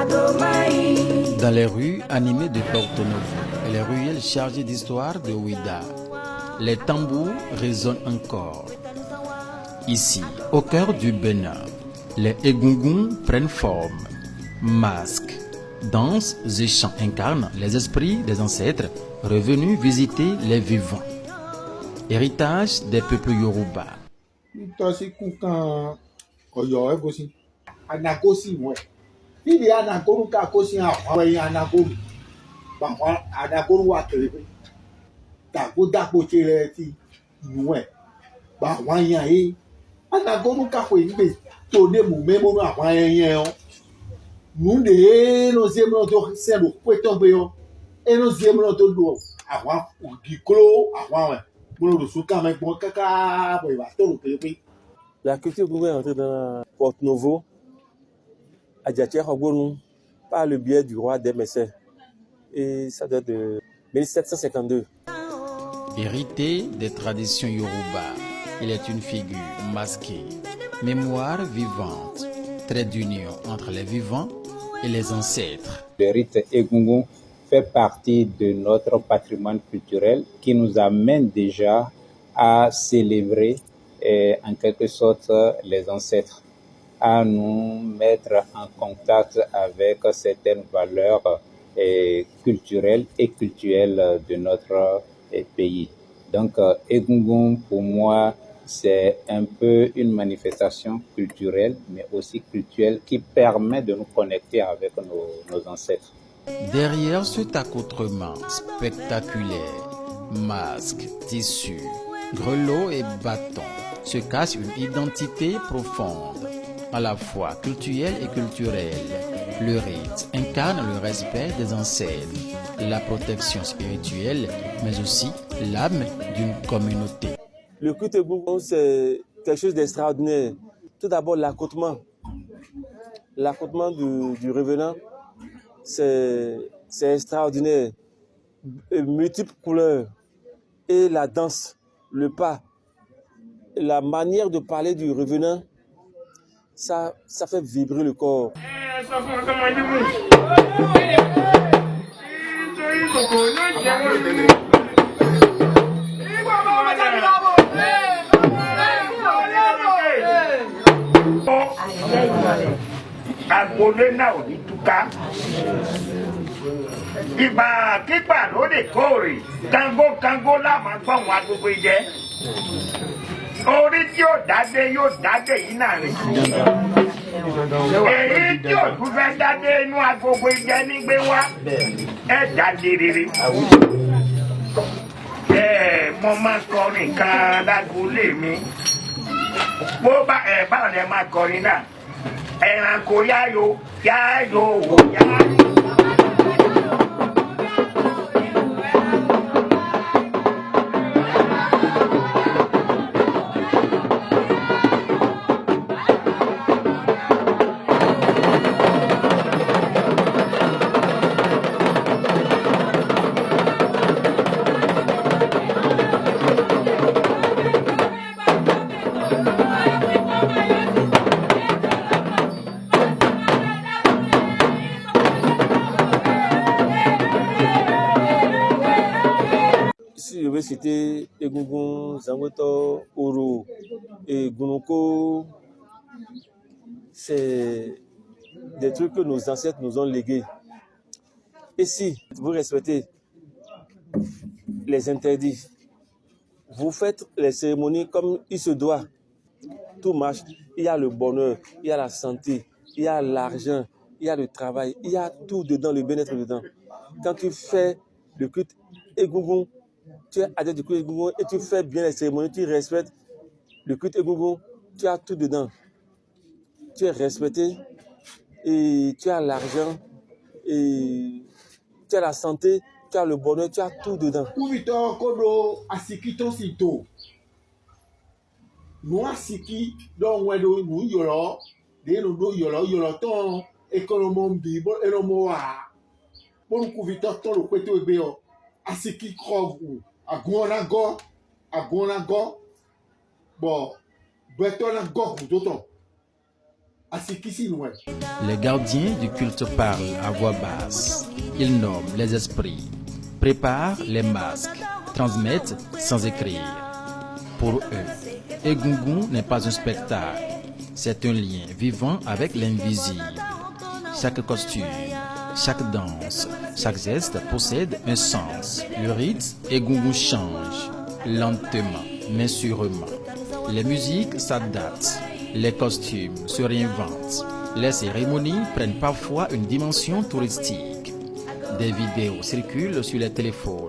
Dans les rues animées de Porto Novo et les ruelles chargées d'histoire de Ouida, les tambours résonnent encore. Ici, au cœur du Bénin, les egungun prennent forme. Masques, danses et chants incarnent les esprits des ancêtres revenus visiter les vivants. Héritage des peuples Yoruba. Fili anagoru ka kosi àwọn anagoru bàbá anagoru wa kele dàgbò dàgbò tẹ̀lé ti ìwọ̀n bàbá yẹn yìí anagoru ka kò ìgbè tó ní mú mẹ́mọ́nú àwọn ẹyẹ ọ́ nùdè ẹnu zèmúlò tó sẹ́nu pétọ́ gbé ọ́ ẹnu zèmúlò tó lù ọ́ àwọn ògìkúrò àwọn àwọn múlòdùsù kàmẹ́gbọ́n káká bọ̀ ìwà tó rò pépé. La culture est entrée dans Porto Novo par le biais du roi Demessé. Et ça date de 1752. Hérité des traditions Yoruba, il est une figure masquée, mémoire vivante, trait d'union entre les vivants et les ancêtres. Le rite Egungun fait partie de notre patrimoine culturel qui nous amène déjà à célébrer en quelque sorte les ancêtres, à nous mettre en contact avec certaines valeurs culturelles et cultuelles de notre pays. Donc, Egungun, pour moi, c'est un peu une manifestation culturelle, mais aussi culturelle, qui permet de nous connecter avec nos ancêtres. Derrière cet accoutrement spectaculaire, masques, tissus, grelots et bâtons, se cache une identité profonde, à la fois culturelle et culturelle. Le rite incarne le respect des ancêtres, la protection spirituelle, mais aussi l'âme d'une communauté. Le culte Egungun, c'est quelque chose d'extraordinaire. Tout d'abord, l'accoutrement. L'accoutrement du revenant, c'est extraordinaire. Multiples couleurs. Et la danse, le pas, la manière de parler du revenant, ça fait vibrer le corps. Agbolé náà ò ní túká. Ìgbà kígbà ló lè kórè, kango láàmú gbọ̀n wá gbogbo ìjẹ́. Orí tí yóò dádé yìí náà rè. Èyí tí ò tún fẹ́ dádé inú agogo ìjẹ́ nígbé wá, ẹ̀ dádé rere. Mo máa kọrin kan lágbolé mi. Bó báwọn ẹ̀ máa kọrin náà. Ẹranko yáyò wò yáyò. Je vais citer Egungun, Zangoto, Oro et Gunoko. C'est des trucs que nos ancêtres nous ont légués. Et si vous respectez les interdits, vous faites les cérémonies comme il se doit, tout marche. Il y a le bonheur, il y a la santé, il y a l'argent, il y a le travail, il y a tout dedans, le bien-être dedans. Quand tu fais le culte Egungun, tu es adepte du culte Egungun et tu fais bien les cérémonies, tu respectes le culte Egungun, tu as tout dedans. Tu es respecté et tu as l'argent et tu as la santé, tu as le bonheur, tu as tout dedans. Kuvito kodo asikito sito. Nous asiki donc wedo nous yolo de no yolo ton économie bibo elomo a. Bon kuvito ton lo kweto ebe o asiki krogu agonago bon beto na go kutoton. asikisi loin. Les gardiens du culte parlent à voix basse. Ils nomment les esprits, préparent les masques, transmettent sans écrire. Pour eux, Egungun n'est pas un spectacle, c'est un lien vivant avec l'invisible. Chaque costume, chaque danse, chaque geste possède un sens. Le rythme Egungun change, lentement mais sûrement. Les musiques s'adaptent, les costumes se réinventent. Les cérémonies prennent parfois une dimension touristique. Des vidéos circulent sur les téléphones.